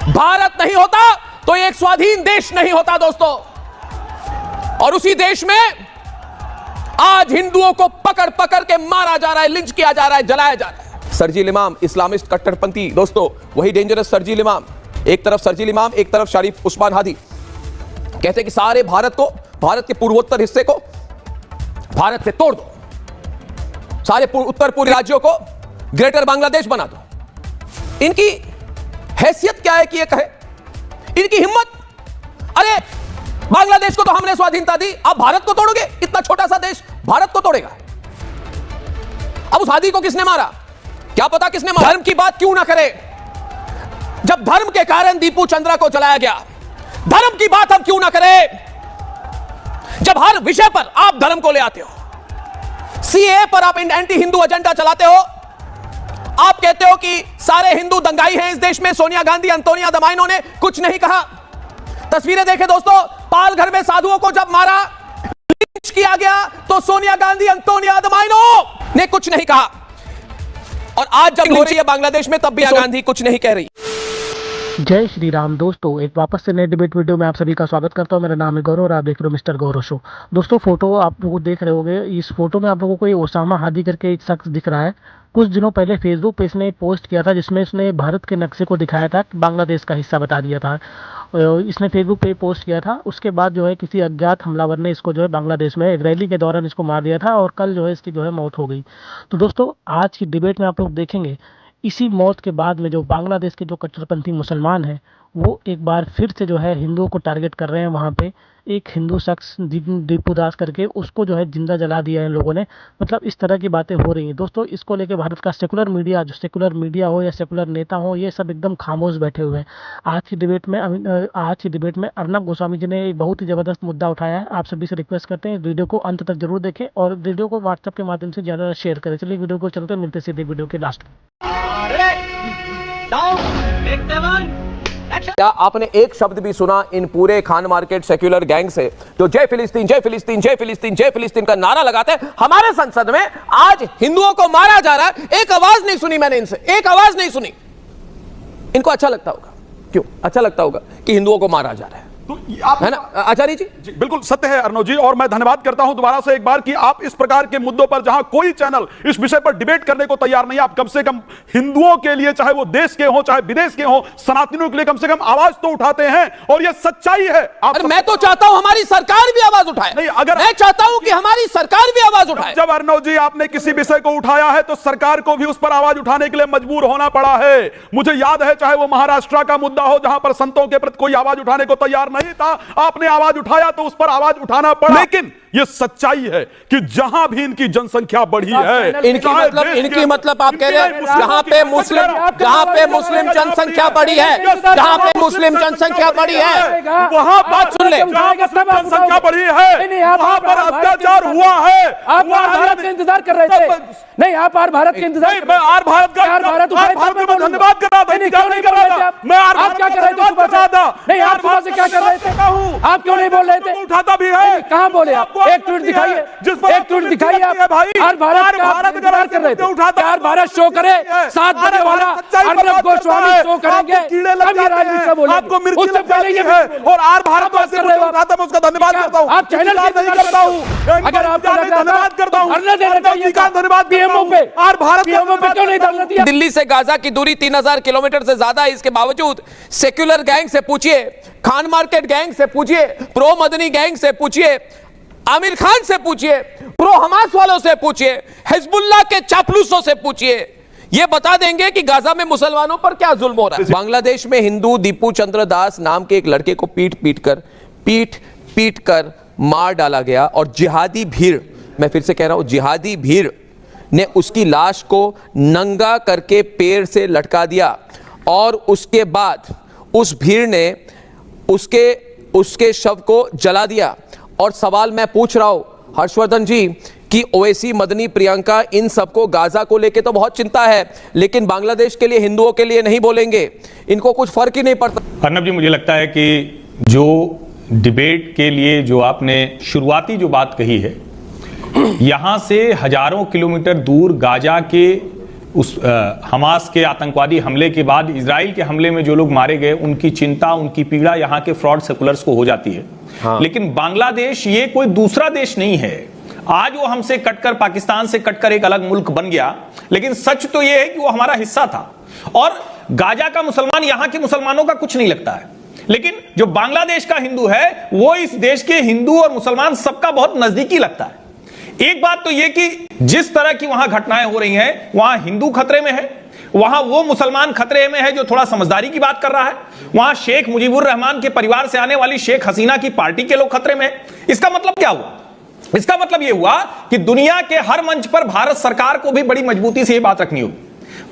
भारत नहीं होता तो एक स्वाधीन देश नहीं होता दोस्तों। और उसी देश में आज हिंदुओं को पकड़ पकड़ के मारा जा रहा है, लिंच किया जा रहा है, जलाया जा रहा है। सरजील इमाम, इस्लामिस्ट कट्टरपंथी दोस्तों, वही डेंजरस सरजील इमाम। एक तरफ सरजील इमाम, एक तरफ शरीफ उस्मान हादी। कहते कि सारे भारत को, भारत के पूर्वोत्तर हिस्से को भारत से तोड़ दो, सारे उत्तर पूर्वी राज्यों को ग्रेटर बांग्लादेश बना दो। इनकी हैसियत क्या है कि ये कहे? इनकी हिम्मत? अरे बांग्लादेश को तो हमने स्वाधीनता दी, आप भारत को तोड़ोगे? इतना छोटा सा देश भारत को तोड़ेगा? अब उस हादी को किसने मारा? क्या पता किसने मारा? धर्म की बात क्यों ना करे जब धर्म के कारण दीपू चंद्रा को जलाया गया? धर्म की बात हम क्यों ना करें जब हर विषय पर आप धर्म को ले आते हो? सीए पर आप एंटी हिंदू एजेंडा चलाते हो। आप कहते हो कि सारे हिंदू दंगाई हैं इस देश में। सोनिया गांधी, अंतोनिया दमाइनो ने कुछ नहीं कहा। तस्वीरें देखें दोस्तों, पालघर में साधुओं को जब मारा, लिंच किया गया, तो सोनिया गांधी, अंतोनिया दमाइनो ने कुछ नहीं कहा। और आज जब हो रही है बांग्लादेश में, तब भी गांधी कुछ नहीं कह रही। जय श्री राम दोस्तों, एक वापस से नए डिबेट वीडियो में आप सभी का स्वागत करता हूं। मेरा नाम है गौरव और आप देख रहे हो मिस्टर गौरव शो। दोस्तों, फोटो आप लोग देख रहे होंगे। इस फोटो में आप लोगों को ओसामा हादी करके एक शख्स दिख रहा है। कुछ दिनों पहले फेसबुक पे इसने पोस्ट किया था जिसमें इसने भारत के नक्शे को दिखाया था, बांग्लादेश का हिस्सा बता दिया था। इसने फेसबुक पे पोस्ट किया था। उसके बाद जो है किसी अज्ञात हमलावर ने इसको जो है बांग्लादेश में एक रैली के दौरान इसको मार दिया था और कल जो है इसकी जो है मौत हो गई। तो दोस्तों, आज की डिबेट में आप लोग देखेंगे इसी मौत के बाद में जो बांग्लादेश के जो कट्टरपंथी मुसलमान हैं वो एक बार फिर से जो है हिंदुओं को टारगेट कर रहे हैं। वहाँ पे एक हिंदू शख्स दीपू दास करके उसको जो है जिंदा जला दिया है इन लोगों ने। मतलब इस तरह की बातें हो रही हैं दोस्तों। इसको लेके भारत का सेकुलर मीडिया, जो सेकुलर मीडिया हो या सेकुलर नेता हो, ये सब एकदम खामोश बैठे हुए हैं। आज की डिबेट में अर्नब गोस्वामी जी ने एक बहुत ही ज़बरदस्त मुद्दा उठाया है। आप सभी से रिक्वेस्ट करते हैं वीडियो को अंत तक जरूर देखें और वीडियो को व्हाट्सएप के माध्यम से ज़्यादा शेयर करें। चलिए वीडियो को चलते मिलते सीधे वीडियो के लास्ट में। क्या आपने एक शब्द भी सुना इन पूरे खान मार्केट सेक्युलर गैंग से जो जय फिलिस्तीन, जय फिलिस्तीन, जय फिलिस्तीन, जय फिलिस्तीन का नारा लगाते हैं? हमारे संसद में आज हिंदुओं को मारा जा रहा है, एक आवाज नहीं सुनी मैंने इनसे, एक आवाज नहीं सुनी। इनको अच्छा लगता होगा, क्यों अच्छा लगता होगा कि हिंदुओं को मारा जा रहा है? तो आप है ना आचार्य जी? बिल्कुल सत्य है अर्नव जी, और मैं धन्यवाद करता हूं दोबारा से एक बार कि आप इस प्रकार के मुद्दों पर, जहां कोई चैनल इस विषय पर डिबेट करने को तैयार नहीं, आप कम से कम हिंदुओं के लिए, चाहे वो देश के हो चाहे विदेश के हो, सनातनियों के लिए कम से कम आवाज तो उठाते हैं। और ये सच्चाई है। मैं तो चाहता हूं हमारी सरकार भी आवाज उठाए। नहीं, अगर मैं चाहता हूं कि हमारी सरकार भी आवाज उठाए। जब अर्नव जी आपने किसी विषय को उठाया है तो सरकार को भी उस पर आवाज उठाने के लिए मजबूर होना पड़ा है। मुझे याद है, चाहे वो महाराष्ट्र का मुद्दा हो जहां पर संतों के प्रति कोई आवाज उठाने को तैयार नहीं था, आपने आवाज उठाया तो उस पर आवाज उठाना पड़ा। लेकिन ये सच्चाई है कि जहां भी इनकी जनसंख्या बढ़ी है, इनकी मतलब आप कह रहे हैं जहां पे मुस्लिम जनसंख्या बढ़ी है, जहां पे मुस्लिम जनसंख्या बढ़ी है, वहां बात सुन ले, जनसंख्या बढ़ी है, वहां पर अत्याचार हुआ है। आप भारत का इंतजार कर रहे थे? नहीं, आप भारत के इंतजार, मैं आर भारत का धन्यवाद कर रहा था, नहीं कर रहा था। मैं आप क्या कर रहे थे सुबह से? नहीं, आप सुबह से क्या कर रहे थे? आप क्यों नहीं बोल रहे थे? उठाता भी है। कहां बोले आप? एक ट्वीट दिखाइए, एक ट्वीट दिखाइए आप। हर भारत का इंतजार कर रहे थे। हर भारत शो करे, 7 बजे वाला अर्नब गोस्वामी शो करेंगे, तभी राजनीति से बोलेंगे। उससे पहले ये और आर भारत को ऐसे उठाता, मैं उसका धन्यवाद करता हूं। आप चैनल नहीं करता हूं। अगर आपको धन्यवाद करता हूं, धरना देना चाहिए था। धन्यवाद पीएमओ पे, आर भारत पीएमओ पे क्यों नहीं धरना दिया? दिल्ली से गाजा की दूरी 3000 किलोमीटर से ज्यादा है। इसके बावजूद सेक्युलर गैंग से पूछिए, खान मार्केट गैंग से पूछिए, प्रो मदनी गैंग से पूछिए, आमिर खान से पूछिए, प्रो हमास वालों से पूछिए, हिजबुल्लाह के चापलूसों से पूछिए, ये बता देंगे कि गाजा में मुसलमानों पर क्या जुल्म हो रहा है। बांग्लादेश में हिंदू दीपू चंद्र दास नाम के एक लड़के को पीट कर मार डाला गया और जिहादी भीड़, मैं फिर से कह रहा हूं, जिहादी भीड़ ने उसकी लाश को नंगा करके पेड़ से लटका दिया और उसके बाद उस भीड़ ने उसके शव को जला दिया। और सवाल मैं पूछ रहा हूं हर्षवर्धन जी कि ओवैसी, मदनी, प्रियंका, इन सबको गाजा को लेके तो बहुत चिंता है, लेकिन बांग्लादेश के लिए, हिंदुओं के लिए नहीं बोलेंगे। इनको कुछ फर्क ही नहीं पड़ता। अर्नब जी, मुझे लगता है कि जो डिबेट के लिए जो आपने शुरुआती जो बात कही है, यहां से हजारों किलोमीटर दूर गाजा के उस हमास के आतंकवादी हमले के बाद इजराइल के हमले में जो लोग मारे गए, उनकी चिंता, उनकी पीड़ा यहाँ के फ्रॉड सेकुलर्स को हो जाती है। हाँ। लेकिन बांग्लादेश ये कोई दूसरा देश नहीं है। आज वो हमसे कटकर, पाकिस्तान से कटकर एक अलग मुल्क बन गया, लेकिन सच तो ये है कि वो हमारा हिस्सा था। और गाजा का मुसलमान यहां के मुसलमानों का कुछ नहीं लगता है, लेकिन जो बांग्लादेश का हिंदू है वो इस देश के हिंदू और मुसलमान सबका बहुत नजदीकी लगता है। एक बात तो यह कि जिस तरह की वहां घटनाएं हो रही हैं, वहां हिंदू खतरे में है, वहां वो मुसलमान खतरे में है जो थोड़ा समझदारी की बात कर रहा है, वहां शेख मुजीबुर रहमान के परिवार से आने वाली शेख हसीना की पार्टी के लोग खतरे में है। इसका मतलब क्या हुआ? इसका मतलब यह हुआ कि दुनिया के हर मंच पर भारत सरकार को भी बड़ी मजबूती से यह बात रखनी होगी।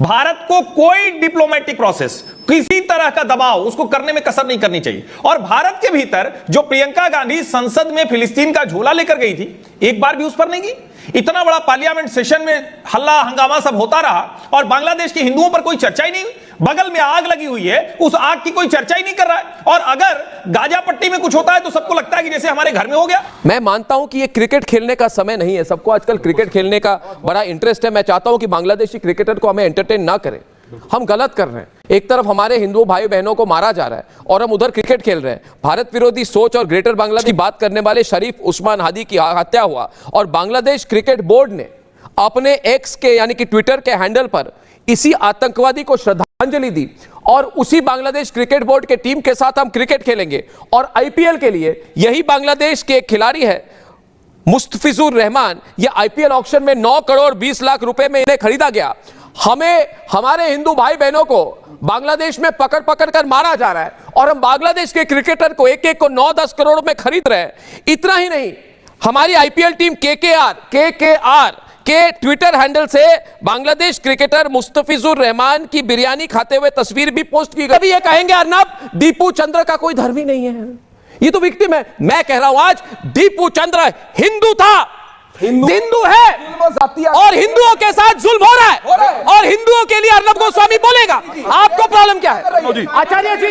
भारत को कोई डिप्लोमेटिक प्रोसेस, किसी तरह का दबाव उसको करने में कसर नहीं करनी चाहिए। और भारत के भीतर जो प्रियंका गांधी संसद में फिलिस्तीन का झोला लेकर गई थी, एक बार भी उस पर नहीं गई। इतना बड़ा पार्लियामेंट सेशन में हल्ला हंगामा सब होता रहा और बांग्लादेश के हिंदुओं पर कोई चर्चा ही नहीं हुई। बगल में आग लगी हुई है, उस आग की कोई चर्चा ही नहीं कर रहा है। और अगर गाजा पट्टी में कुछ होता है तो सबको लगता है कि जैसे हमारे घर में हो गया। मैं मानता हूं कि ये क्रिकेट खेलने का समय नहीं है। सबको आजकल क्रिकेट खेलने का बड़ा इंटरेस्ट है। मैं चाहता हूं कि बांग्लादेशी क्रिकेटर को हमें एंटरटेन ना करें। हम गलत कर रहे हैं। एक तरफ हमारे हिंदू भाई बहनों को मारा जा रहा है और हम उधर क्रिकेट खेल रहे हैं। भारत विरोधी सोच और ग्रेटर बांग्लादेश की बात करने वाले शरीफ उस्मान हादी की हत्या हुआ और बांग्लादेश क्रिकेट बोर्ड ने अपने एक्स के यानी कि ट्विटर के हैंडल पर इसी आतंकवादी को श्रद्धांजलि दी और उसी बांग्लादेश क्रिकेट बोर्ड के टीम के साथ हम क्रिकेट खेलेंगे। और आईपीएल के लिए यही बांग्लादेश के एक खिलाड़ी है मुस्तफिजुर रहमान। ये आईपीएल ऑक्शन में 9 करोड़ 20 लाख रुपए में इन्हें खरीदा गया। हमें, हमारे हिंदू भाई बहनों को बांग्लादेश में पकड़ पकड़ कर मारा जा रहा है और हम बांग्लादेश के क्रिकेटर को एक एक को 9-10 करोड़ में खरीद रहे हैं। इतना ही नहीं, हमारी आईपीएल टीम केकेआर के ट्विटर हैंडल से बांग्लादेश क्रिकेटर मुस्तफिजुर रहमान की बिरयानी खाते हुए तस्वीर भी पोस्ट की गई। अभी ये कहेंगे अर्नब दीपू चंद्र का कोई धर्म ही नहीं है, ये तो विक्टिम है। मैं कह रहा हूं आज दीपू चंद्र हिंदू था, हिंदू है और हिंदुओं के साथ जुल्म हो रहा है और हिंदुओं के लिए अर्नब गोस्वामी बोलेगा। आपको प्रॉब्लम क्या है? आचार्य जी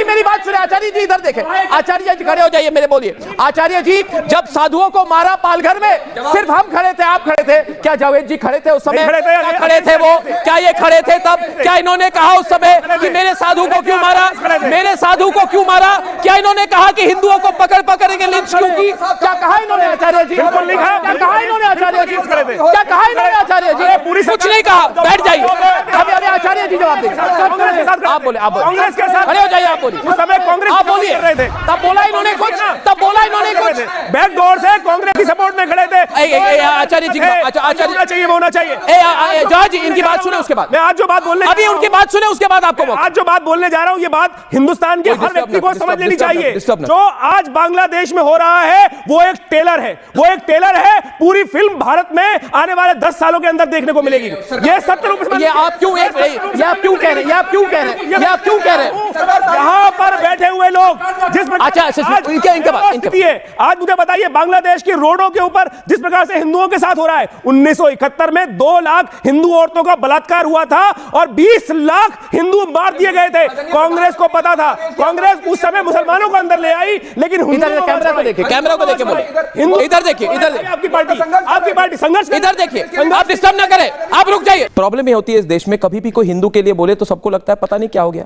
मेरी बात सुने। आचार्य जी इधर देखें। आचार्य जी खड़े हो जाइए, मेरे बोलिए। आचार्य जी, जब साधुओं को मारा पालघर में, सिर्फ हम खड़े थे, आप खड़े थे क्या? जावेद जी खड़े थे उस समय? खड़े थे वो? क्या ये खड़े थे तब? क्या इन्होंने कहा उस समय कि मेरे साधु को क्यों मारा, मेरे साधु को क्यों मारा? क्या इन्होंने कहा कि हिंदुओं को पकड़ पकड़ के लिंच क्यों की? क्या कहा इन्होंने आचार्य जी? क्या कहा इन्होंने आचार्य जी? क्या कहा इन्होंने आचार्य जी? कुछ नहीं कहा। बैठ जाइए। अभी अभी आचार्य जी जवाब देंगे। आप बोले, आप कांग्रेस के साथ खड़े हो जाइए। आप बोलिए। उस समय कांग्रेस आप बोलिए। तब बोला इन्होंने कुछ, तब बोला इन्होंने कुछ। बैकडोर से कांग्रेस की सपोर्ट में खड़े थे। आचार्य जी, आचार्य चाहिए होना चाहिए। जज इनकी बात सुने, उसके बाद मैं आज जो बात बोलने, अभी उनकी बात सुने, उसके बाद आपको आज जो बात बोलने जा रहा हूं, ये बात हिंदुस्तान के हर व्यक्ति को समझ लेनी चाहिए। जो आज बांग्लादेश में हो रहा है वो एक टेलर है, वो एक टेलर है। पूरी फिल्म भारत में आने वाले 10 सालों के अंदर देखने को मिलेगी। ये सत्य रूप से, ये आप क्यों कह रहे हैं? ये आप क्यों कह रहे हैं? यहाँ पर बैठे हुए लोग जिस आज मुझे बताइए, बांग्लादेश की रोडों के ऊपर जिस प्रकार से हिंदुओं के साथ हो रहा है। 1971 में 2 लाख हिंदू औरतों का बलात्कार हुआ था और 20 लाख हिंदू मार दिए गए थे। कांग्रेस को पता था, कांग्रेस उस समय मुसलमानों को अंदर ले आई, लेकिन कैमरा को देखिए बोले, इधर देखिए, इधर आपकी पार्टी संघर्ष, इधर देखिए, आप डिस्टर्ब ना करें, आप रुक जाइए। प्रॉब्लम ये होती है इस देश में, कभी भी कोई हिंदू के लिए बोले तो सबको लगता है पता नहीं क्या हो गया।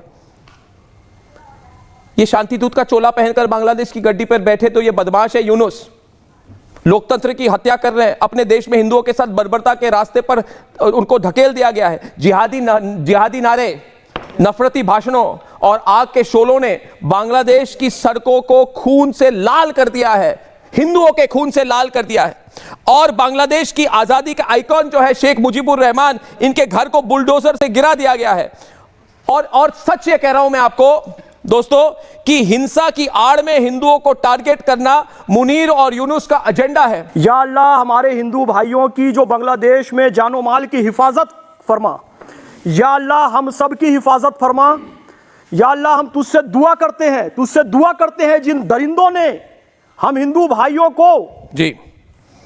ये शांति दूत का चोला पहनकर बांग्लादेश की गड्डी पर बैठे तो ये बदमाश है यूनुस, लोकतंत्र की हत्या कर रहे हैं। अपने देश में हिंदुओं के साथ बर्बरता के रास्ते पर उनको धकेल दिया गया है। जिहादी नारे, नफरती भाषणों और आग के शोलों ने बांग्लादेश की सड़कों को खून से लाल कर दिया है, हिंदुओं के खून से लाल कर दिया है। और बांग्लादेश की आजादी का आइकॉन जो है शेख मुजीबुर रहमान, इनके घर को बुलडोजर से गिरा दिया गया है। और सच ये कह रहा हूं मैं आपको दोस्तों कि हिंसा की आड़ में हिंदुओं को टारगेट करना मुनीर और यूनुस का एजेंडा है। या अल्लाह, हमारे हिंदू भाइयों की जो बांग्लादेश में जानो माल की हिफाजत फरमा। या अल्लाह, हम सब की हिफाजत फरमा। या अल्लाह, हम तुझसे दुआ करते हैं जिन दरिंदों ने हम हिंदू भाइयों को जी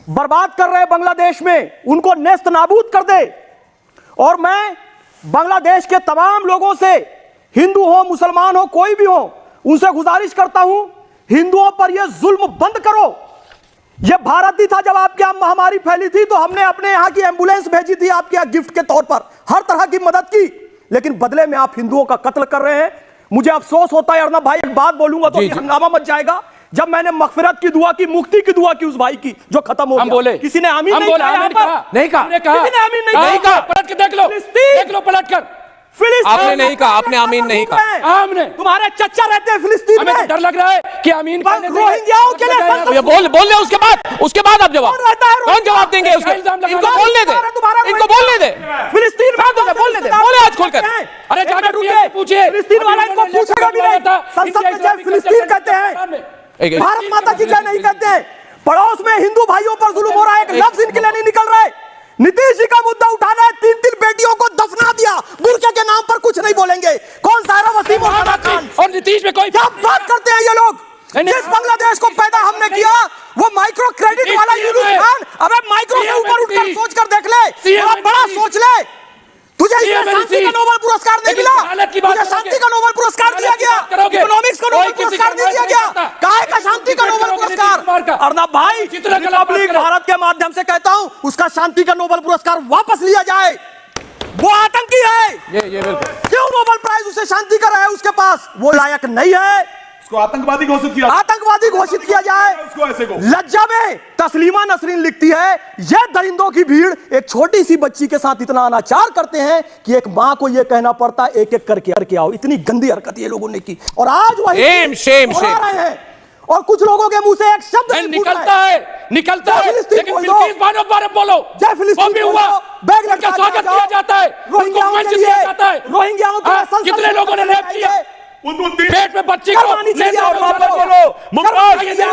बर्बाद कर रहे बांग्लादेश में, उनको नेस्त नाबूद कर दे। और मैं बांग्लादेश के तमाम लोगों से, हिंदू हो मुसलमान हो कोई भी हो, उनसे गुजारिश करता हूं, हिंदुओं पर यह जुल्म बंद करो। ये भारत ही था जब आपके यहाँ महामारी फैली थी, तो हमने अपने यहाँ की एम्बुलेंस भेजी थी आपके यहाँ गिफ्ट के तौर पर, हर तरह की मदद की, लेकिन बदले में आप हिंदुओं का कत्ल कर रहे हैं। मुझे अफसोस होता है अर्नब भाई, एक बात बोलूंगा तो हंगामा मच जाएगा। जब मैंने मगफिरत की दुआ की, मुक्ति की दुआ की उस भाई की जो खत्म हो गया, बोले किसी ने आमीन नहीं कहा, नहीं कहा, किसी ने आमीन नहीं कहा। पलट के देख लो पलट कर। आपने नहीं कहा, आपने आमीन नहीं कहा। आमने तुम्हारे चचा रहते हैं फिलिस्तीन में, हमें डर लग रहा है कि आमीन करने से रोहिंग्याओं के लिए ये बोल ले, उसके बाद आप जवाब, कौन जवाब देंगे उसके? इनको बोलने दे, इनको बोलने दे, फिलिस्तीन बोलने दे, बोले आज खोलकर। अरे जाकर पूछिए, फिलिस्तीन वाला इनको पूछेगा भी नहीं। संसद में जय फिलिस्तीन कहते हैं, भारत माता की जय नहीं कहते हैं। पड़ोस में हिंदू भाइयों पर जुल्म हो रहा है, एक लफ्ज इनके लिए नहीं निकल रहा है। नीतीश जी का मुद्दा उठाना है, 3 बेटियों को दफना दिया, बुर्के के नाम पर कुछ नहीं बोलेंगे। कौन सा है वसीम और नीतीश में कोई क्या बात करते हैं ये लोग? जिस बांग्लादेश को पैदा हमने किया वो माइक्रो क्रेडिट वाला यूनुस खान, अबे माइक्रो से ऊपर उठकर सोच कर देख ले, थोड़ा बड़ा सोच ले। तुझे शांति का नोबेल पुरस्कार नहीं मिला, तुझे शांति का नोबेल पुरस्कार दिया गया, इकोनॉमिक्स का नोबेल पुरस्कार नहीं दिया गया, काहे का शांति का नोबेल पुरस्कार? अर्नब भाई, रिपब्लिक भारत के माध्यम से कहता हूं, उसका शांति का नोबेल पुरस्कार वापस लिया जाए। वो आतंकी है, ये बिल्कुल। क्यों नोबेल प्राइज उसे शांति का है उसके पास? वो लायक नहीं है, आतंकवादी घोषित किया, आतंकवादी घोषित किया जाए। उसको ऐसे को लज्जा में तस्लीमा नसरीन लिखती है, यह दरिंदों की भीड़ एक छोटी सी बच्ची के साथ इतना अनाचार करते हैं कि एक मां को यह कहना पड़ता है एक एक करके आओ। इतनी गंदी हरकत ये लोगों ने की, और आज वही शेम रहे हैं। और कुछ लोगों के मुंह से एक शब्द निकलता है, लेकिन बिल्किस बानो बारे बोलो, जय फिलिस्तीन भी हुआ, बैग उनका स्वागत किया जाता है, रोहिंग्याओं के लिए, रोहिंग्याओं के कितने लोगों ने रेप किया, पेट में बच्ची को करवानी चाहिए। ये नहीं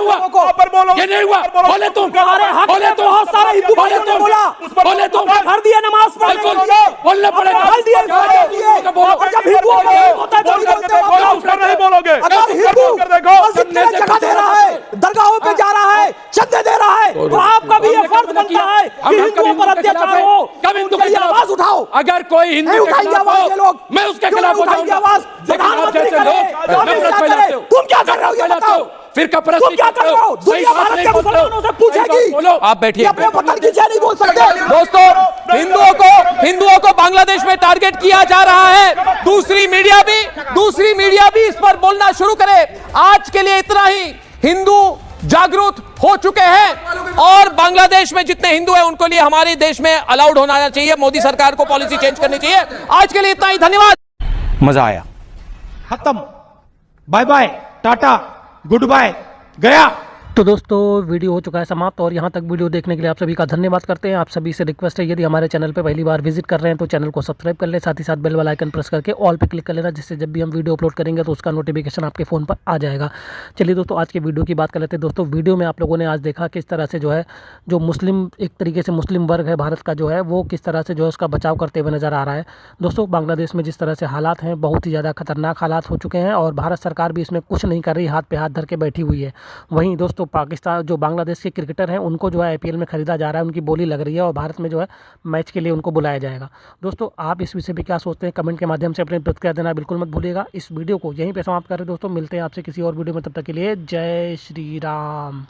हुआ, बोले तुम, बोले तुम, बहुत सारे हिंदू भाइयों ने बोला, बोले तुम, भर दिया नमाज पढ़ने के लिए, बोलने पड़ेगा, भर दिए, और जब हिंदुओं का होता है तो नहीं बोलोगे। अगर हिंदू मस्जिद में जगह दे रहा है, दरगाहों पे जा रहा है, चंदे दे रहा है, तो आपका भी ये फर्ज बनता है कि हिंदुओं पर अत्याचार हो, कब हिंदू की आवाज उठाओ। अगर कोई हिंदू के खिलाफ हो, मैं उसके खिलाफ हो जाऊंगा। तुम क्या कर रहे हो ये बताओ, फिर कपड़ा तुम क्या कर रहे हो? दुनिया भारत के मुसलमानों से पूछेगी, आप बैठिए। अपने वतन की जय नहीं बोल सकते। दोस्तों, हिंदुओं को बांग्लादेश में टारगेट किया जा रहा है। दूसरी मीडिया भी इस पर बोलना शुरू करे। आज के लिए इतना ही। हिंदू जागरूक हो चुके हैं और बांग्लादेश में जितने हिंदू हैं उनको लिए हमारे देश में अलाउड होना चाहिए। मोदी सरकार को पॉलिसी चेंज करनी चाहिए। आज के लिए इतना ही, धन्यवाद। मजा आया। खत्म, बाय बाय, टाटा, गुड बाय, गया। तो दोस्तों, वीडियो हो चुका है समाप्त, और यहाँ तक वीडियो देखने के लिए आप सभी का धन्यवाद करते हैं। आप सभी से रिक्वेस्ट है, यदि हमारे चैनल पे पहली बार विजिट कर रहे हैं तो चैनल को सब्सक्राइब कर लें, साथ ही साथ बेल वाला आइकन प्रेस करके ऑल पे क्लिक कर लेना, जिससे जब भी हम वीडियो अपलोड करेंगे तो उसका नोटिफिकेशन आपके फ़ोन पर आ जाएगा। चलिए दोस्तों, आज के वीडियो की बात कर लेते हैं। दोस्तों, वीडियो में आप लोगों ने आज देखा किस तरह से जो है, जो मुस्लिम, एक तरीके से मुस्लिम वर्ग है भारत का जो है, वो किस तरह से जो है उसका बचाव करते हुए नज़र आ रहा है। दोस्तों, बांग्लादेश में जिस तरह से हालात हैं, बहुत ही ज़्यादा खतरनाक हालात हो चुके हैं, और भारत सरकार भी इसमें कुछ नहीं कर रही, हाथ पे हाथ धर के बैठी हुई है। वहीं दोस्तों, पाकिस्तान, जो बांग्लादेश के क्रिकेटर हैं, उनको जो है आईपीएल में खरीदा जा रहा है, उनकी बोली लग रही है, और भारत में जो है मैच के लिए उनको बुलाया जाएगा। दोस्तों, आप इस विषय पे क्या सोचते हैं, कमेंट के माध्यम से अपनी प्रतिक्रिया देना बिल्कुल मत भूलिएगा। इस वीडियो को यहीं पे समाप्त कर रहे हैं दोस्तों, मिलते हैं आपसे किसी और वीडियो में, तब तक के लिए जय श्री राम।